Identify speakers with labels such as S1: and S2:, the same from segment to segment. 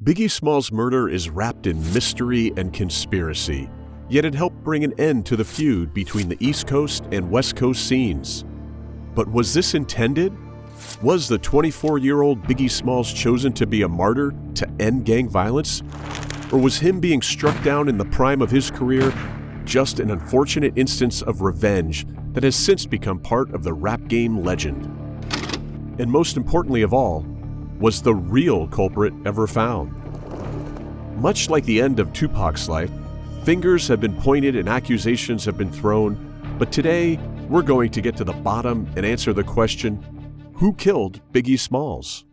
S1: Biggie Smalls' murder is wrapped in mystery and conspiracy, yet it helped bring an end to the feud between the East Coast and West Coast scenes. But was this intended? Was the 24-year-old Biggie Smalls chosen to be a martyr to end gang violence? Or was him being struck down in the prime of his career just an unfortunate instance of revenge that has since become part of the rap game legend? And most importantly of all, was the real culprit ever found? Much like the end of Tupac's life, fingers have been pointed and accusations have been thrown, but today we're going to get to the bottom and answer the question, who killed Biggie Smalls?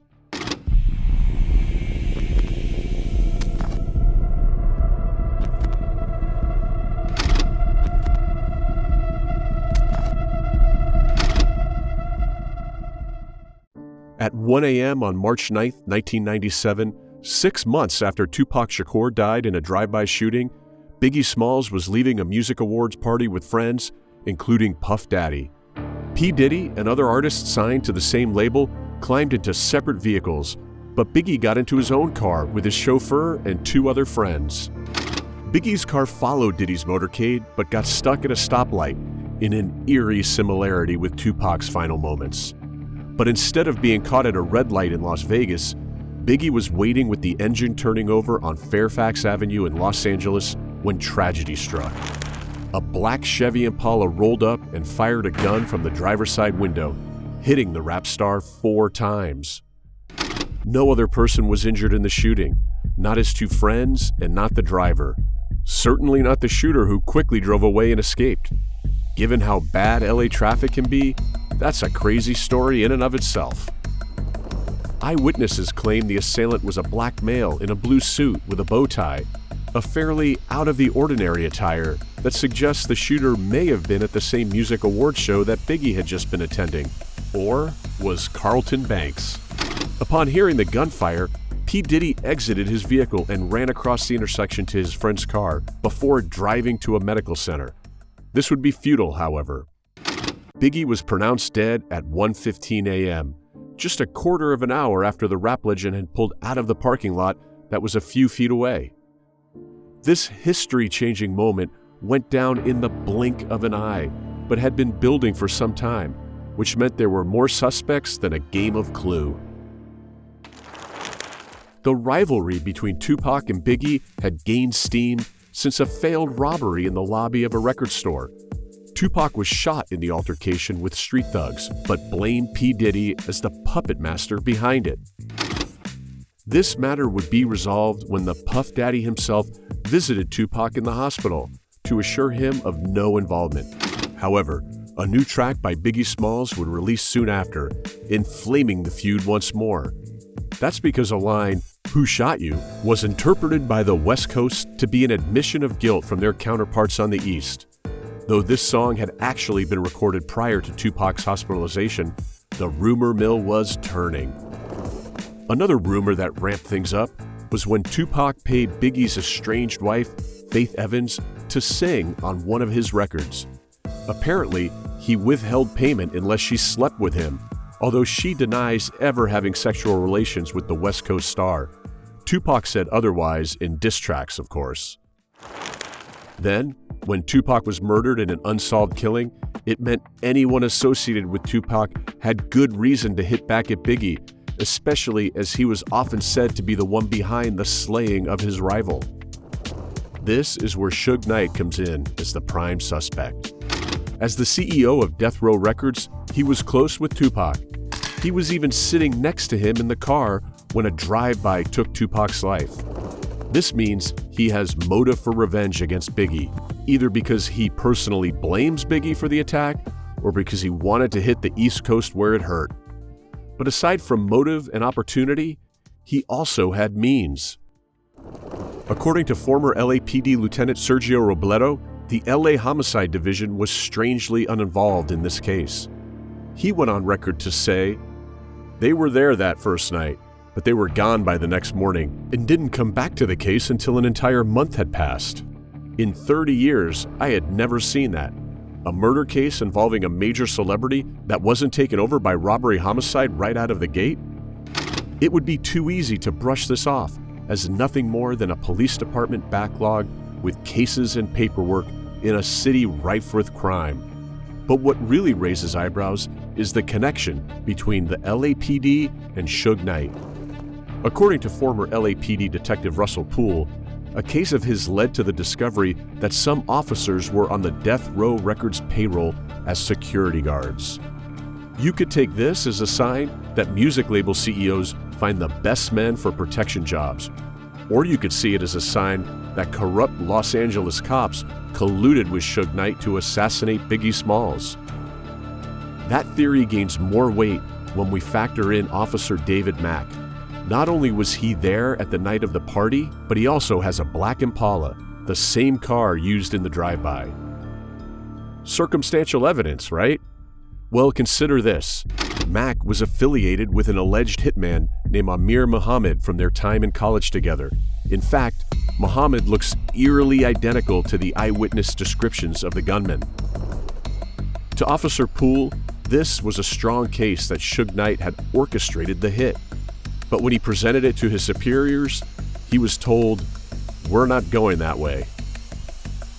S1: At 1 a.m. on March 9, 1997, 6 months after Tupac Shakur died in a drive-by shooting, Biggie Smalls was leaving a music awards party with friends, including Puff Daddy. P. Diddy and other artists signed to the same label climbed into separate vehicles, but Biggie got into his own car with his chauffeur and 2 other friends. Biggie's car followed Diddy's motorcade, but got stuck at a stoplight in an eerie similarity with Tupac's final moments. But instead of being caught at a red light in Las Vegas, Biggie was waiting with the engine turning over on Fairfax Avenue in Los Angeles when tragedy struck. A black Chevy Impala rolled up and fired a gun from the driver's side window, hitting the rap star 4 times. No other person was injured in the shooting, not his 2 friends and not the driver. Certainly not the shooter who quickly drove away and escaped. Given how bad LA traffic can be, that's a crazy story in and of itself. Eyewitnesses claim the assailant was a black male in a blue suit with a bow tie, a fairly out-of-the-ordinary attire that suggests the shooter may have been at the same music awards show that Biggie had just been attending, or was Carlton Banks. Upon hearing the gunfire, P. Diddy exited his vehicle and ran across the intersection to his friend's car before driving to a medical center. This would be futile, however. Biggie was pronounced dead at 1:15 a.m., just a quarter of an hour after the rap legend had pulled out of the parking lot that was a few feet away. This history-changing moment went down in the blink of an eye, but had been building for some time, which meant there were more suspects than a game of Clue. The rivalry between Tupac and Biggie had gained steam since a failed robbery in the lobby of a record store. Tupac was shot in the altercation with street thugs, but blamed P. Diddy as the puppet master behind it. This matter would be resolved when the Puff Daddy himself visited Tupac in the hospital to assure him of no involvement. However, a new track by Biggie Smalls would release soon after, inflaming the feud once more. That's because a line, "Who shot you?" was interpreted by the West Coast to be an admission of guilt from their counterparts on the East. Though this song had actually been recorded prior to Tupac's hospitalization, the rumor mill was turning. Another rumor that ramped things up was when Tupac paid Biggie's estranged wife, Faith Evans, to sing on one of his records. Apparently, he withheld payment unless she slept with him, although she denies ever having sexual relations with the West Coast star. Tupac said otherwise in diss tracks, of course. Then, when Tupac was murdered in an unsolved killing, it meant anyone associated with Tupac had good reason to hit back at Biggie, especially as he was often said to be the one behind the slaying of his rival. This is where Suge Knight comes in as the prime suspect. As the CEO of Death Row Records, he was close with Tupac. He was even sitting next to him in the car when a drive-by took Tupac's life. This means he has motive for revenge against Biggie, either because he personally blames Biggie for the attack or because he wanted to hit the East Coast where it hurt. But aside from motive and opportunity, he also had means. According to former LAPD Lieutenant Sergio Robledo, the LA Homicide Division was strangely uninvolved in this case. He went on record to say, "They were there that first night, but they were gone by the next morning and didn't come back to the case until an entire month had passed. In 30 years, I had never seen that. A murder case involving a major celebrity that wasn't taken over by robbery homicide right out of the gate? It would be too easy to brush this off as nothing more than a police department backlog with cases and paperwork in a city rife with crime. But what really raises eyebrows is the connection between the LAPD and Suge Knight. According to former LAPD Detective Russell Poole, a case of his led to the discovery that some officers were on the Death Row Records payroll as security guards. You could take this as a sign that music label CEOs find the best men for protection jobs, or you could see it as a sign that corrupt Los Angeles cops colluded with Suge Knight to assassinate Biggie Smalls. That theory gains more weight when we factor in Officer David Mack. Not only was he there at the night of the party, but he also has a black Impala, the same car used in the drive-by. Circumstantial evidence, right? Well, consider this. Mack was affiliated with an alleged hitman named Amir Muhammad from their time in college together. In fact, Muhammad looks eerily identical to the eyewitness descriptions of the gunman. To Officer Poole, this was a strong case that Suge Knight had orchestrated the hit. But when he presented it to his superiors, he was told, "We're not going that way."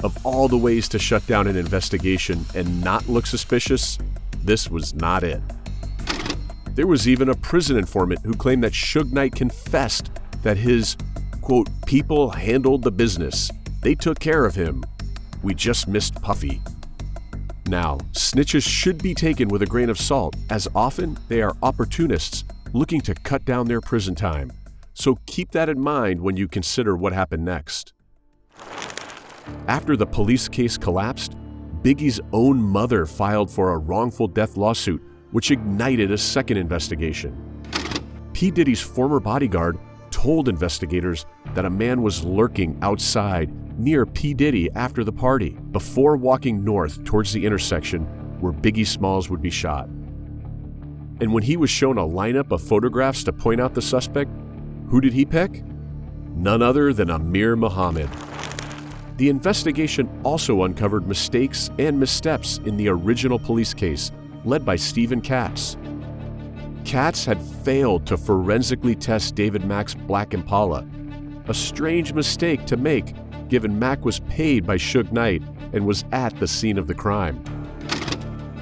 S1: Of all the ways to shut down an investigation and not look suspicious, this was not it. There was even a prison informant who claimed that Suge Knight confessed that his, quote, "people handled the business. They took care of him. We just missed Puffy." Now, snitches should be taken with a grain of salt, as often they are opportunists looking to cut down their prison time. So keep that in mind when you consider what happened next. After the police case collapsed, Biggie's own mother filed for a wrongful death lawsuit, which ignited a second investigation. P. Diddy's former bodyguard told investigators that a man was lurking outside near P. Diddy after the party, before walking north towards the intersection where Biggie Smalls would be shot. And when he was shown a lineup of photographs to point out the suspect, who did he pick? None other than Amir Muhammad. The investigation also uncovered mistakes and missteps in the original police case, led by Stephen Katz. Katz had failed to forensically test David Mack's black Impala, a strange mistake to make given Mack was paid by Suge Knight and was at the scene of the crime.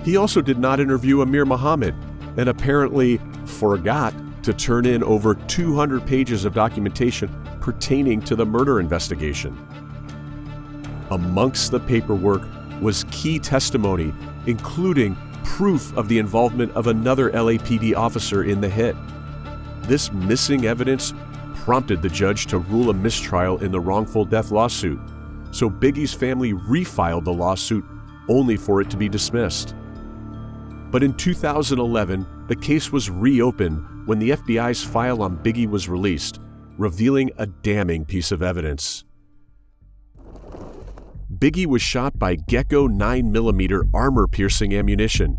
S1: He also did not interview Amir Muhammad and apparently forgot to turn in over 200 pages of documentation pertaining to the murder investigation. Amongst the paperwork was key testimony, including proof of the involvement of another LAPD officer in the hit. This missing evidence prompted the judge to rule a mistrial in the wrongful death lawsuit, so Biggie's family refiled the lawsuit only for it to be dismissed. But in 2011, the case was reopened when the FBI's file on Biggie was released, revealing a damning piece of evidence. Biggie was shot by Gecko 9mm armor-piercing ammunition.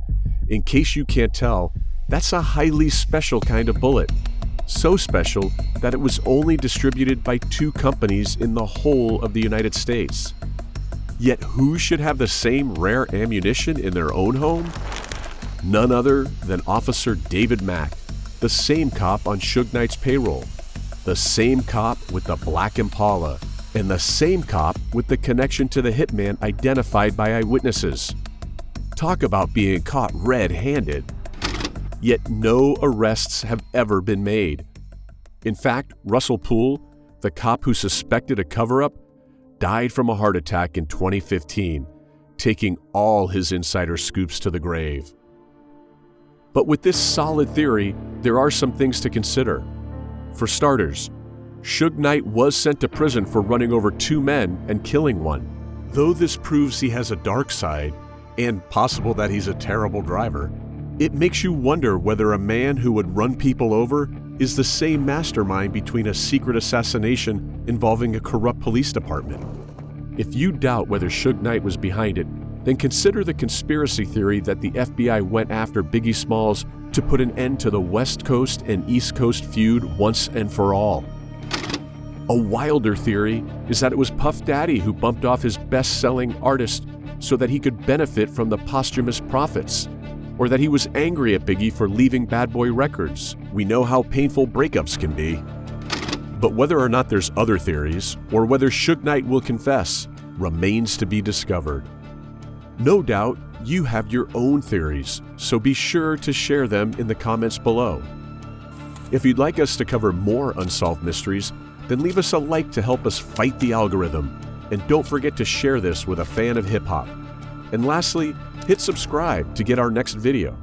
S1: In case you can't tell, that's a highly special kind of bullet. So special that it was only distributed by 2 companies in the whole of the United States. Yet who should have the same rare ammunition in their own home? None other than Officer David Mack, the same cop on Suge Knight's payroll, the same cop with the black Impala, and the same cop with the connection to the hitman identified by eyewitnesses. Talk about being caught red-handed. Yet no arrests have ever been made. In fact, Russell Poole, the cop who suspected a cover-up, died from a heart attack in 2015, taking all his insider scoops to the grave. But with this solid theory, there are some things to consider. For starters, Suge Knight was sent to prison for running over 2 men and killing one. Though this proves he has a dark side, and possible that he's a terrible driver, it makes you wonder whether a man who would run people over is the same mastermind between a secret assassination involving a corrupt police department. If you doubt whether Suge Knight was behind it, then consider the conspiracy theory that the FBI went after Biggie Smalls to put an end to the West Coast and East Coast feud once and for all. A wilder theory is that it was Puff Daddy who bumped off his best-selling artist so that he could benefit from the posthumous profits, or that he was angry at Biggie for leaving Bad Boy Records. We know how painful breakups can be. But whether or not there's other theories, or whether Suge Knight will confess, remains to be discovered. No doubt, you have your own theories, so be sure to share them in the comments below. If you'd like us to cover more unsolved mysteries, then leave us a like to help us fight the algorithm, and don't forget to share this with a fan of hip-hop. And lastly, hit subscribe to get our next video.